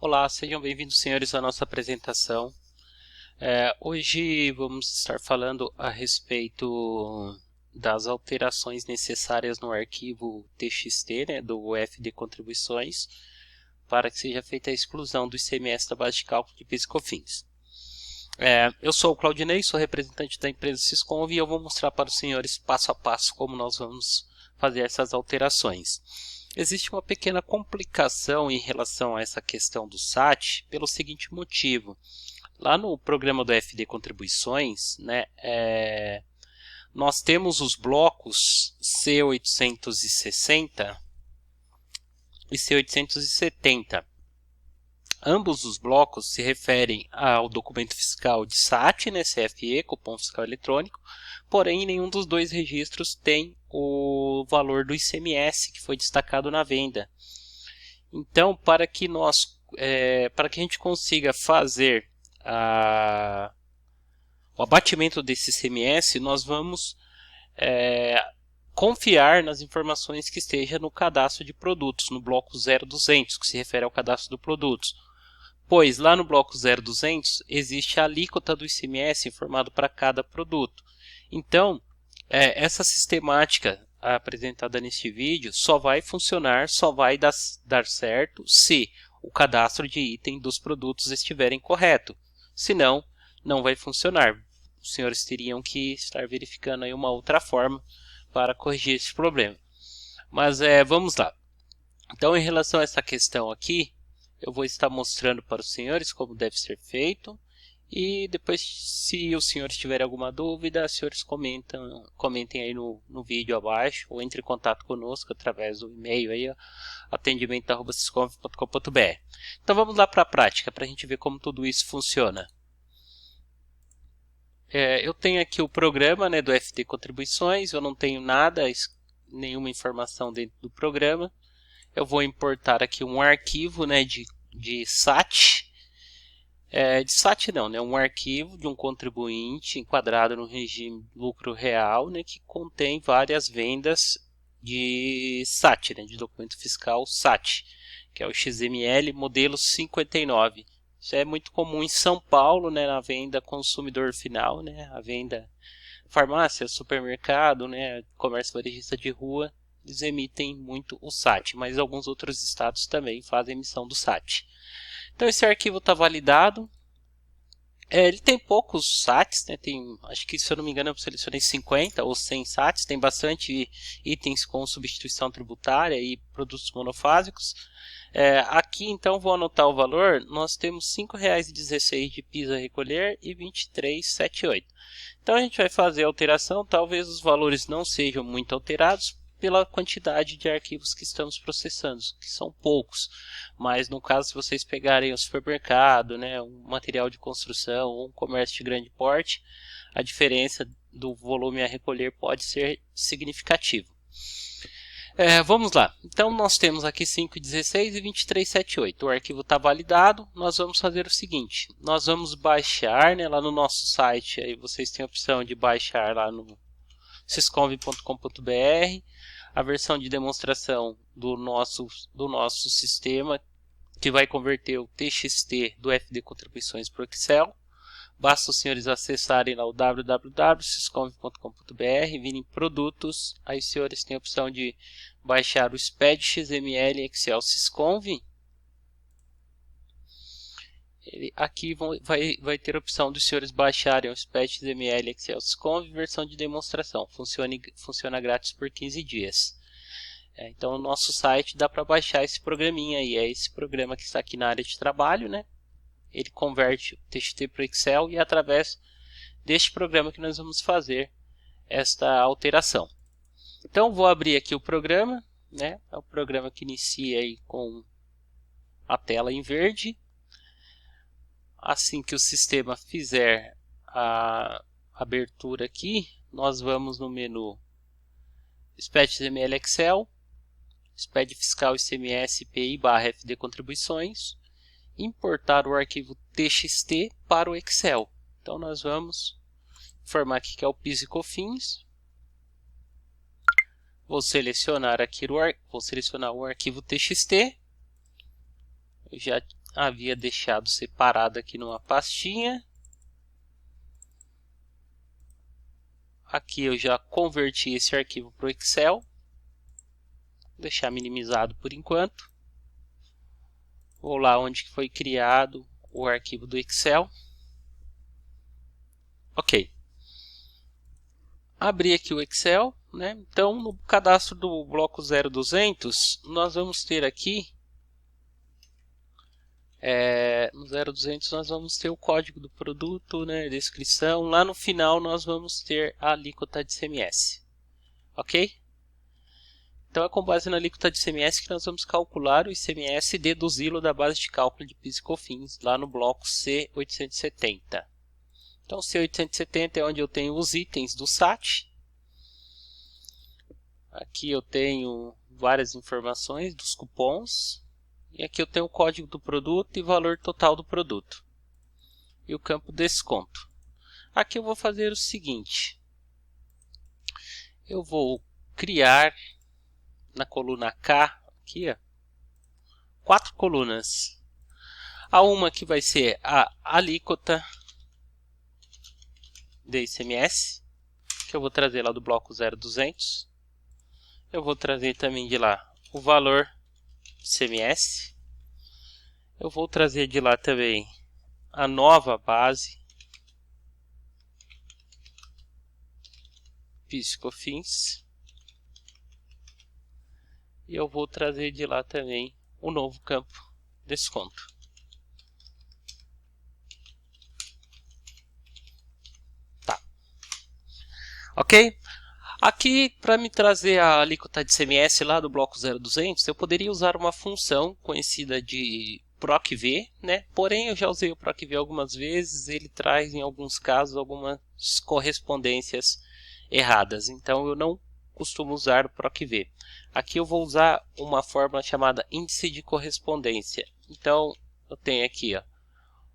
Olá, sejam bem-vindos, senhores, à nossa apresentação. Hoje vamos estar falando a respeito das alterações necessárias no arquivo TXT, né, do FD Contribuições, para que seja feita a exclusão do ICMS da base de cálculo de PIS e COFINS. Eu sou o Claudinei, sou representante da empresa Siscov e eu vou mostrar para os senhores passo a passo como nós vamos fazer essas alterações. Existe uma pequena complicação em relação a essa questão do SAT pelo seguinte motivo. Lá no programa do FD Contribuições, né, nós temos os blocos C860 e C870. Ambos os blocos se referem ao documento fiscal de SAT, né, CFE, cupom fiscal eletrônico, porém nenhum dos dois registros tem o valor do ICMS que foi destacado na venda. Então, para que a gente consiga fazer o abatimento desse ICMS, nós vamos confiar nas informações que esteja no cadastro de produtos, no bloco 0200, que se refere ao cadastro do produtos. Pois lá no bloco 0200 existe a alíquota do ICMS informado para cada produto. Então, essa sistemática apresentada neste vídeo só vai funcionar, só vai dar certo se o cadastro de item dos produtos estiverem correto. Senão, não vai funcionar. Os senhores teriam que estar verificando aí uma outra forma para corrigir esse problema. Mas vamos lá. Então, em relação a essa questão aqui, eu vou estar mostrando para os senhores como deve ser feito. E depois, se os senhores tiverem alguma dúvida, os senhores comentem aí no vídeo abaixo ou entre em contato conosco através do e-mail aí, atendimento@siscov.com.br. Então vamos lá para a prática, para a gente ver como tudo isso funciona. Eu tenho aqui o programa, né, do FD Contribuições, eu não tenho nada, nenhuma informação dentro do programa. Eu vou importar aqui um arquivo, né, de SAT. De SAT não, né, um arquivo de um contribuinte enquadrado no regime lucro real, né, que contém várias vendas de SAT, né, de documento fiscal SAT, que é o XML modelo 59. Isso é muito comum em São Paulo, né, na venda consumidor final, né, a venda farmácia, supermercado, né, comércio varejista de rua. Eles emitem muito o SAT, mas alguns outros estados também fazem emissão do SAT. Então esse arquivo está validado. Ele tem poucos SATs, né? Acho que, se eu não me engano, eu selecionei 50 ou 100 SATs. Tem bastante itens com substituição tributária e produtos monofásicos. Aqui, então, vou anotar o valor. Nós temos R$ 5,16 de PIS a recolher e R$ 23,78. Então a gente vai fazer a alteração. Talvez os valores não sejam muito alterados pela quantidade de arquivos que estamos processando, que são poucos. Mas no caso, se vocês pegarem um supermercado, né, um material de construção ou um comércio de grande porte, a diferença do volume a recolher pode ser significativo. Vamos lá. Então nós temos aqui 5,16 e 23,78. O arquivo está validado. Nós vamos fazer o seguinte. Nós vamos baixar, né, lá no nosso site. Aí vocês têm a opção de baixar lá no siscov.com.br a versão de demonstração do nosso sistema, que vai converter o TXT do FD Contribuições para o Excel. Basta os senhores acessarem lá o www.siscov.com.br, virem em produtos, aí os senhores têm a opção de baixar o SPED XML Excel Siscov. Aqui vai ter a opção dos senhores baixarem o SPED XML Excel Siscov versão de demonstração. Funciona grátis por 15 dias. Então, no nosso site dá para baixar esse programinha aí. É esse programa que está aqui na área de trabalho, né? Ele converte o TXT para o Excel e é através deste programa que nós vamos fazer esta alteração. Então, vou abrir aqui o programa, né? É o programa que inicia aí com a tela em verde. Assim que o sistema fizer a abertura aqui, nós vamos no menu SPED XML Excel, SPED Fiscal ICMS PI/FD Contribuições, importar o arquivo TXT para o Excel. Então nós vamos informar aqui que é o PIS e COFINS. Vou selecionar o arquivo TXT. Eu já havia deixado separado aqui numa pastinha. Aqui eu já converti esse arquivo para o Excel. Vou deixar minimizado por enquanto. Vou lá onde foi criado o arquivo do Excel. Ok. Abri aqui o Excel, né? Então no cadastro do bloco 0200 nós vamos ter aqui no 0200 nós vamos ter o código do produto, né? Descrição. Lá no final nós vamos ter a alíquota de ICMS, ok? Então é com base na alíquota de ICMS que nós vamos calcular o ICMS e deduzi-lo da base de cálculo de PIS e COFINS lá no bloco C870. Então C870 é onde eu tenho os itens do SAT. Aqui eu tenho várias informações dos cupons. E aqui eu tenho o código do produto e valor total do produto. E o campo desconto. Aqui eu vou fazer o seguinte. Eu vou criar na coluna K, aqui, ó, 4 colunas. A uma que vai ser a alíquota de ICMS, que eu vou trazer lá do bloco 0200. Eu vou trazer também de lá o valor de ICMS. Eu vou trazer de lá também a nova base PIS e COFINS. E eu vou trazer de lá também o novo campo desconto. Tá. Ok? Aqui, para me trazer a alíquota de ICMS lá do bloco 0200, eu poderia usar uma função conhecida de PROC-V, né? Porém, eu já usei o PROC-V algumas vezes, ele traz em alguns casos algumas correspondências erradas. Então, eu não costumo usar o PROC-V. Aqui eu vou usar uma fórmula chamada índice de correspondência. Então, eu tenho aqui ó,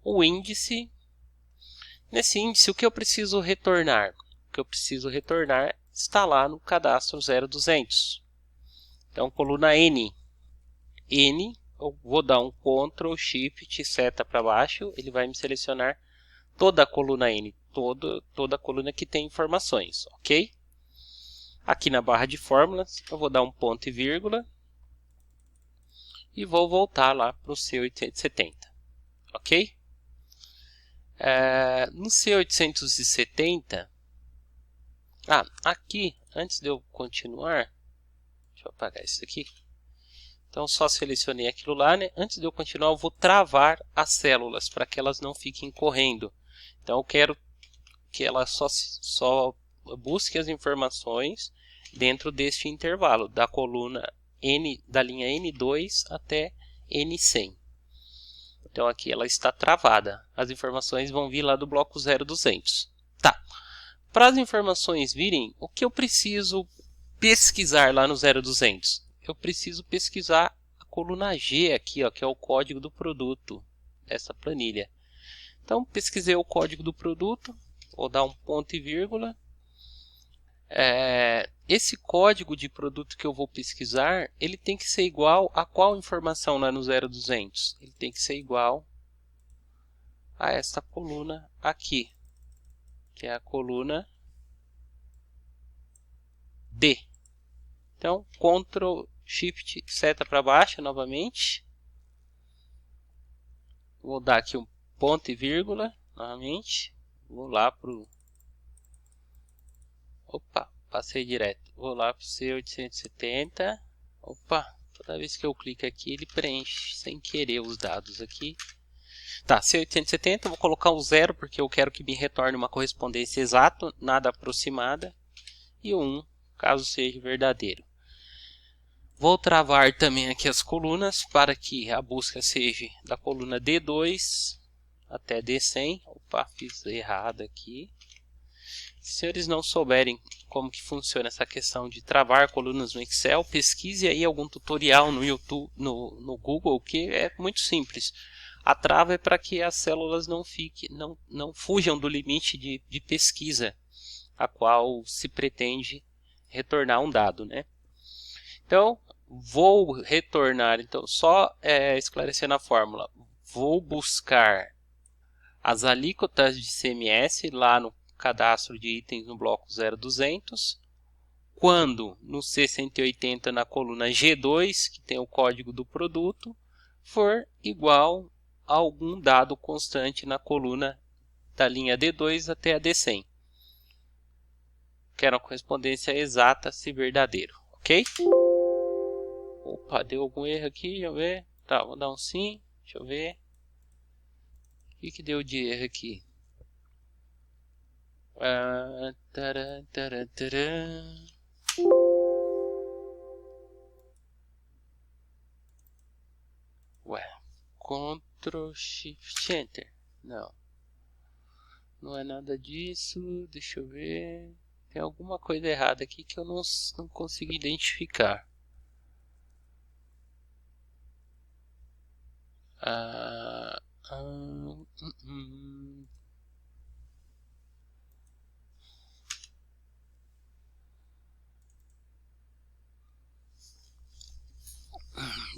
o índice. Nesse índice, o que eu preciso retornar? O que eu preciso retornar está lá no cadastro 0200. Então, coluna N. N, eu vou dar um Ctrl, Shift, seta para baixo, ele vai me selecionar toda a coluna N, toda a coluna que tem informações, ok? Aqui na barra de fórmulas, eu vou dar um ponto e vírgula e vou voltar lá para o C870, ok? No C870, aqui, antes de eu continuar, deixa eu apagar isso aqui. Então, só selecionei aquilo lá, né? Antes de eu continuar, eu vou travar as células para que elas não fiquem correndo. Então, eu quero que ela só busque as informações dentro deste intervalo, da coluna N, da linha N2 até N100. Então, aqui ela está travada. As informações vão vir lá do bloco 0200. Tá. Para as informações virem, o que eu preciso pesquisar lá no 0200? Eu preciso pesquisar a coluna G aqui, ó, que é o código do produto dessa planilha. Então, pesquisei o código do produto, vou dar um ponto e vírgula. Esse código de produto que eu vou pesquisar, ele tem que ser igual a qual informação lá no 0200? Ele tem que ser igual a essa coluna aqui, que é a coluna D. Então, Ctrl, Shift, seta para baixo novamente. Vou dar aqui um ponto e vírgula novamente. Vou lá para o... Opa, passei direto. Vou lá para o C870. Opa, toda vez que eu clico aqui, ele preenche sem querer os dados aqui. Tá, C870, eu vou colocar o 0 porque eu quero que me retorne uma correspondência exata, nada aproximada. E o 1, caso seja verdadeiro. Vou travar também aqui as colunas para que a busca seja da coluna D2 até D100. Opa, fiz errado aqui. Se os senhores não souberem como que funciona essa questão de travar colunas no Excel, pesquise aí algum tutorial no YouTube, no Google, que é muito simples. A trava é para que as células não fujam do limite de pesquisa a qual se pretende retornar um dado, né? Então, vou retornar, então só esclarecendo a fórmula, vou buscar as alíquotas de ICMS lá no cadastro de itens no bloco 0200. Quando no C180 na coluna G2, que tem o código do produto, for igual a algum dado constante na coluna da linha D2 até a D100. Quero a correspondência exata se verdadeiro, ok? Opa, deu algum erro aqui, deixa eu ver. Tá, vou dar um sim, deixa eu ver. O que deu de erro aqui? Ué, Ctrl Shift Enter. Não. Não é nada disso. Deixa eu ver. Tem alguma coisa errada aqui que eu não consigo identificar.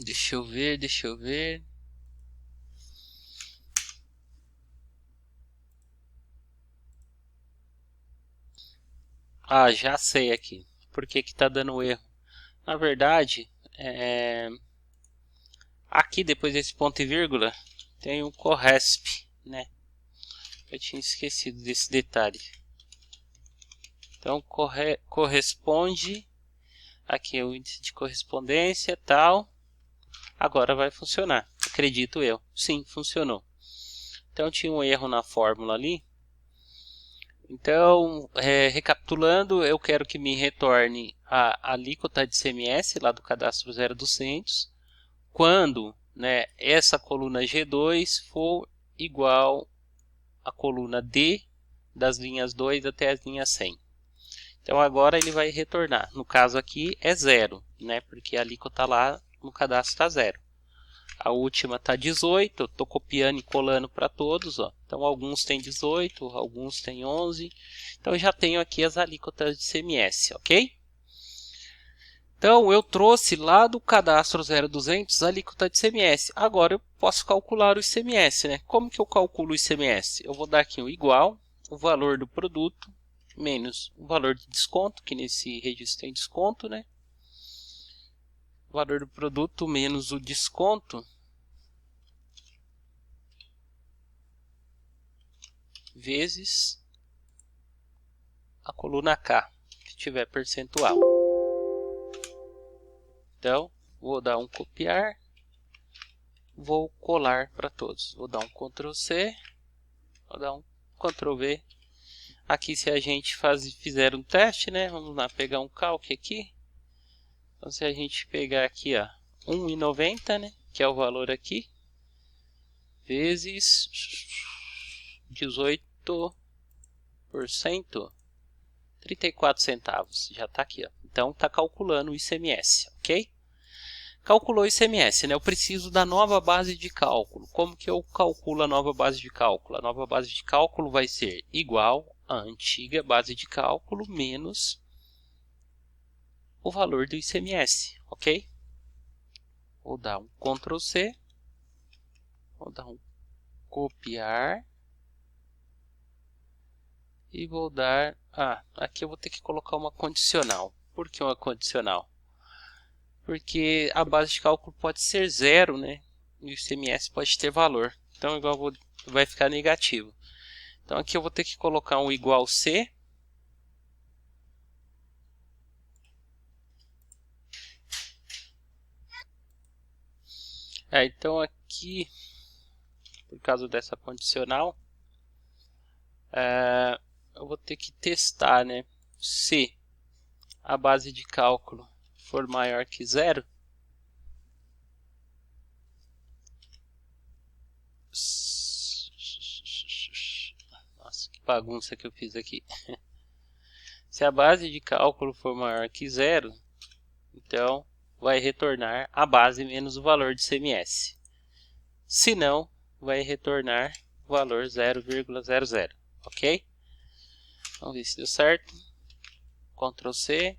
Deixa eu ver, deixa eu ver. Ah, já sei aqui. Por que que tá dando erro? Na verdade, aqui depois desse ponto e vírgula tem um corresp, né? Eu tinha esquecido desse detalhe. Então corresponde, aqui é o índice de correspondência tal. Agora vai funcionar, acredito eu. Sim, funcionou. Então tinha um erro na fórmula ali. Então, recapitulando, eu quero que me retorne a alíquota de ICMS lá do cadastro 0200 quando, né, essa coluna G2 for igual à coluna D das linhas 2 até as linhas 100. Então agora ele vai retornar. No caso aqui é 0, né, porque a alíquota lá no cadastro está 0. A última está 18, eu estou copiando e colando para todos. Ó. Então alguns têm 18, alguns têm 11. Então eu já tenho aqui as alíquotas de ICMS, ok? Então eu trouxe lá do cadastro 0200 a alíquota de ICMS. Agora eu posso calcular o ICMS, né? Como que eu calculo o ICMS? Eu vou dar aqui o igual, o valor do produto, menos o valor de desconto, que nesse registro tem desconto, né? O valor do produto menos o desconto, vezes a coluna K, que tiver percentual. Então, vou dar um copiar, vou colar para todos. Vou dar um Ctrl C, vou dar um Ctrl V. Aqui se a gente fizer um teste, né? Vamos lá pegar um calque aqui. Então se a gente pegar aqui, ó, 1,90, né? Que é o valor aqui, vezes 18%, 34 centavos. Já está aqui, ó. Então está calculando o ICMS, ok? Calculou o ICMS, né? Eu preciso da nova base de cálculo. Como que eu calculo a nova base de cálculo? A nova base de cálculo vai ser igual à antiga base de cálculo menos o valor do ICMS, ok? Vou dar um Ctrl C, vou dar um copiar e vou dar... aqui eu vou ter que colocar uma condicional. Por que uma condicional? Porque a base de cálculo pode ser 0, né? E o ICMS pode ter valor. Então vai ficar negativo. Então aqui eu vou ter que colocar um igual C. Então aqui, por causa dessa condicional, eu vou ter que testar, né? Se a base de cálculo for maior que 0, nossa, que bagunça que eu fiz aqui. Se a base de cálculo for maior que 0, então vai retornar a base menos o valor de ICMS. Se não, vai retornar o valor 0,00, ok? Vamos ver se deu certo. Ctrl C,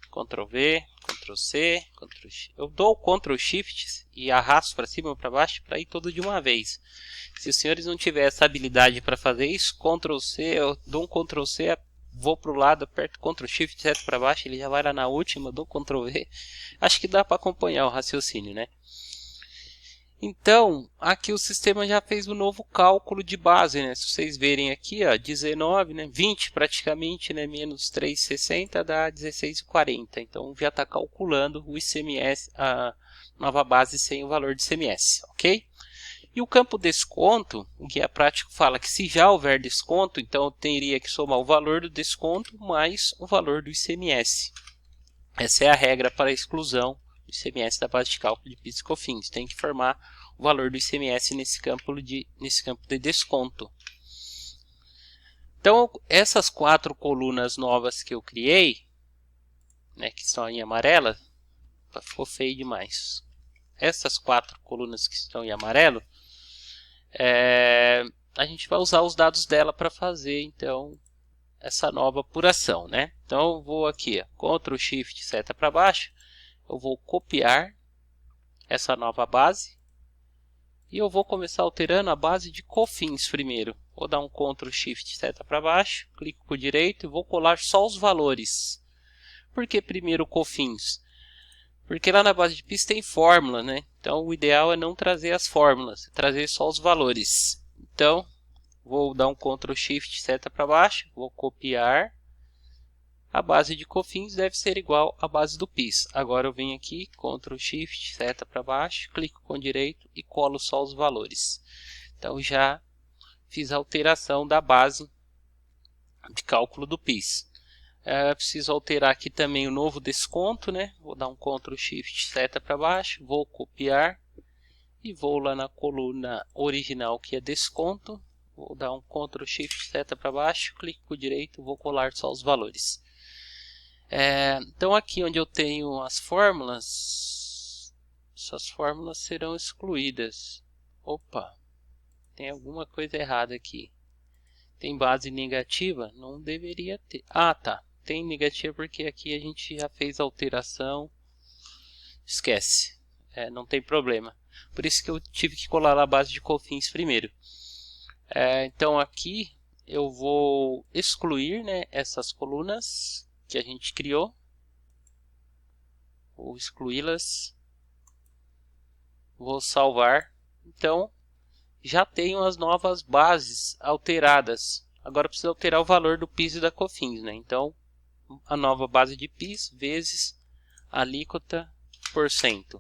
Ctrl V, Ctrl Ctrl C, Ctrl X. Eu dou o Ctrl Shift e arrasto para cima ou para baixo para ir todo de uma vez. Se os senhores não tiverem essa habilidade para fazer isso, Ctrl C, eu dou um Ctrl C, vou para o lado, aperto Ctrl Shift, seto para baixo, ele já vai lá na última, dou Ctrl V. Acho que dá para acompanhar o raciocínio, né? Então, aqui o sistema já fez um novo cálculo de base, né? Se vocês verem aqui, ó, 19, né? 20 praticamente, né? Menos 3,60 dá 16,40. Então, já está calculando o ICMS, a nova base sem o valor de ICMS, ok? E o campo desconto, o guia prático fala que se já houver desconto, então eu teria que somar o valor do desconto mais o valor do ICMS. Essa é a regra para a exclusão do ICMS da base de cálculo de PIS e COFINS. Tem que formar o valor do ICMS nesse campo de desconto. Então, essas 4 colunas novas que eu criei, né, que estão em amarelo, ficou feio demais. Essas 4 colunas que estão em amarelo, a gente vai usar os dados dela para fazer, então, essa nova apuração, né? Então, eu vou aqui, Ctrl Shift, seta para baixo, eu vou copiar essa nova base e eu vou começar alterando a base de COFINS primeiro. Vou dar um Ctrl Shift, seta para baixo, clico com o direito e vou colar só os valores. Por que primeiro COFINS? Porque lá na base de PIS tem fórmula, né? Então, o ideal é não trazer as fórmulas, trazer só os valores. Então, vou dar um Ctrl Shift, seta para baixo, vou copiar. A base de COFINS deve ser igual à base do PIS. Agora eu venho aqui, Ctrl Shift, seta para baixo, clico com o direito e colo só os valores. Então, já fiz a alteração da base de cálculo do PIS. Preciso alterar aqui também o novo desconto, né? Vou dar um Ctrl Shift, seta para baixo, vou copiar e vou lá na coluna original que é desconto. Vou dar um Ctrl Shift, seta para baixo, clico com o direito, vou colar só os valores. Então aqui onde eu tenho as fórmulas, essas fórmulas serão excluídas. Opa, tem alguma coisa errada aqui. Tem base negativa? Não deveria ter. Ah, tá. Tem negativa porque aqui a gente já fez a alteração. Esquece. Não tem problema. Por isso que eu tive que colar a base de COFINS primeiro. Então aqui eu vou excluir, né, essas colunas que a gente criou. Vou excluí-las. Vou salvar. Então já tenho as novas bases alteradas. Agora preciso alterar o valor do PIS e da COFINS, né? Então, a nova base de PIS vezes a alíquota por cento.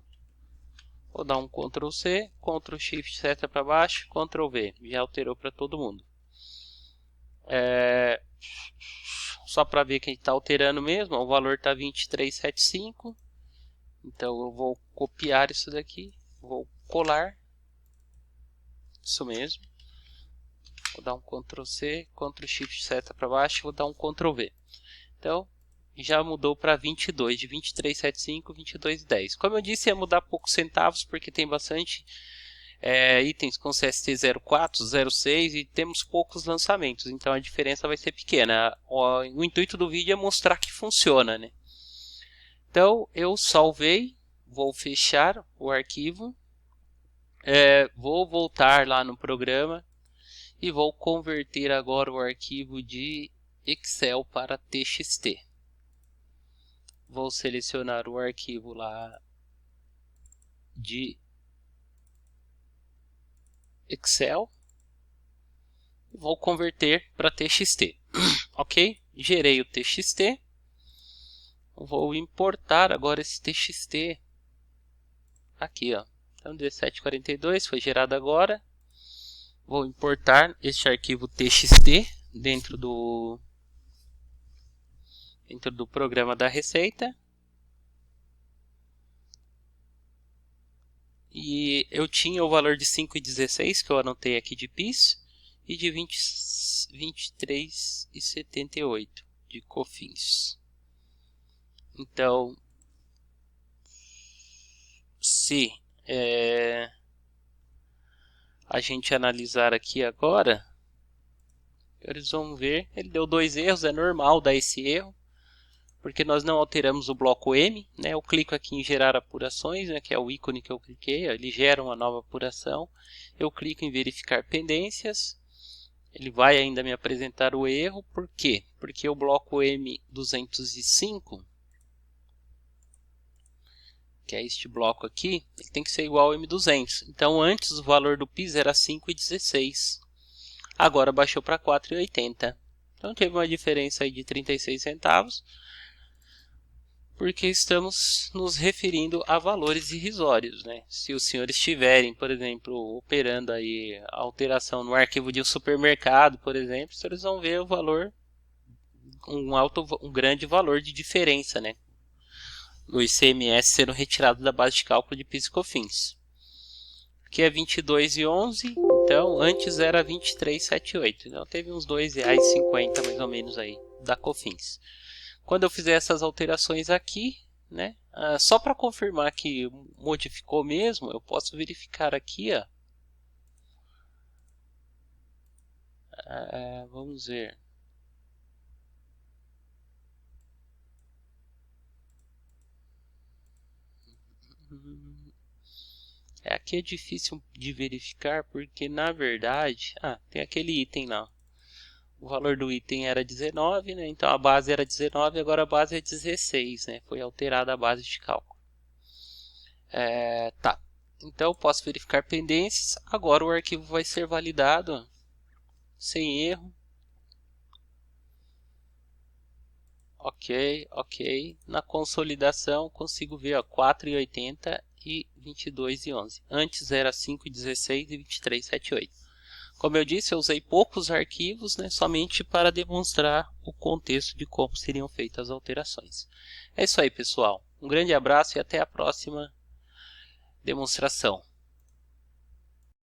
Vou dar um Ctrl C, Ctrl Shift, seta para baixo, Ctrl V. Já alterou para todo mundo. Só para ver que a gente está alterando mesmo, o valor está 23,75. Então, eu vou copiar isso daqui, vou colar. Isso mesmo. Vou dar um Ctrl C, Ctrl Shift, seta para baixo, vou dar um Ctrl V. Então, já mudou para 22, de 23,75, 22,10. Como eu disse, ia mudar poucos centavos, porque tem bastante itens com CST 04, 06 e temos poucos lançamentos. Então, a diferença vai ser pequena. O intuito do vídeo é mostrar que funciona, né? Então, eu salvei, vou fechar o arquivo. Vou voltar lá no programa e vou converter agora o arquivo de Excel para TXT. Vou selecionar o arquivo lá de Excel e vou converter para TXT. Ok? Gerei o TXT. Vou importar agora esse TXT aqui, ó. Então 1742 foi gerado agora. Vou importar este arquivo TXT dentro do programa da Receita. E eu tinha o valor de 5,16 que eu anotei aqui de PIS e de 23,78 de COFINS. Então, se a gente analisar aqui agora, eles vão ver, ele deu 2 erros, é normal dar esse erro, porque nós não alteramos o bloco M, né? Eu clico aqui em gerar apurações, né, que é o ícone que eu cliquei, ó, ele gera uma nova apuração. Eu clico em verificar pendências, ele vai ainda me apresentar o erro. Por quê? Porque o bloco M205, que é este bloco aqui, ele tem que ser igual ao M200. Então antes o valor do PIS era 5,16, agora baixou para 4,80. Então teve uma diferença aí de 36 centavos, porque estamos nos referindo a valores irrisórios, né? Se os senhores estiverem, por exemplo, operando aí a alteração no arquivo de um supermercado, por exemplo, os senhores vão ver o valor, um grande valor de diferença, né? O ICMS sendo retirado da base de cálculo de PIS e COFINS. Aqui é 22,11, então antes era 23,78, então teve uns R$ 2,50 mais ou menos aí da COFINS. Quando eu fizer essas alterações aqui, né, só para confirmar que modificou mesmo, eu posso verificar aqui, ó, vamos ver. Aqui é difícil de verificar porque na verdade, tem aquele item lá. O valor do item era 19, né? Então a base era 19, agora a base é 16, né? Foi alterada a base de cálculo. Tá. Então eu posso verificar pendências. Agora o arquivo vai ser validado sem erro. Ok. Na consolidação consigo ver 4,80 e 22,11. Antes era 5,16 e 23,78. Como eu disse, eu usei poucos arquivos, né, somente para demonstrar o contexto de como seriam feitas as alterações. É isso aí, pessoal. Um grande abraço e até a próxima demonstração.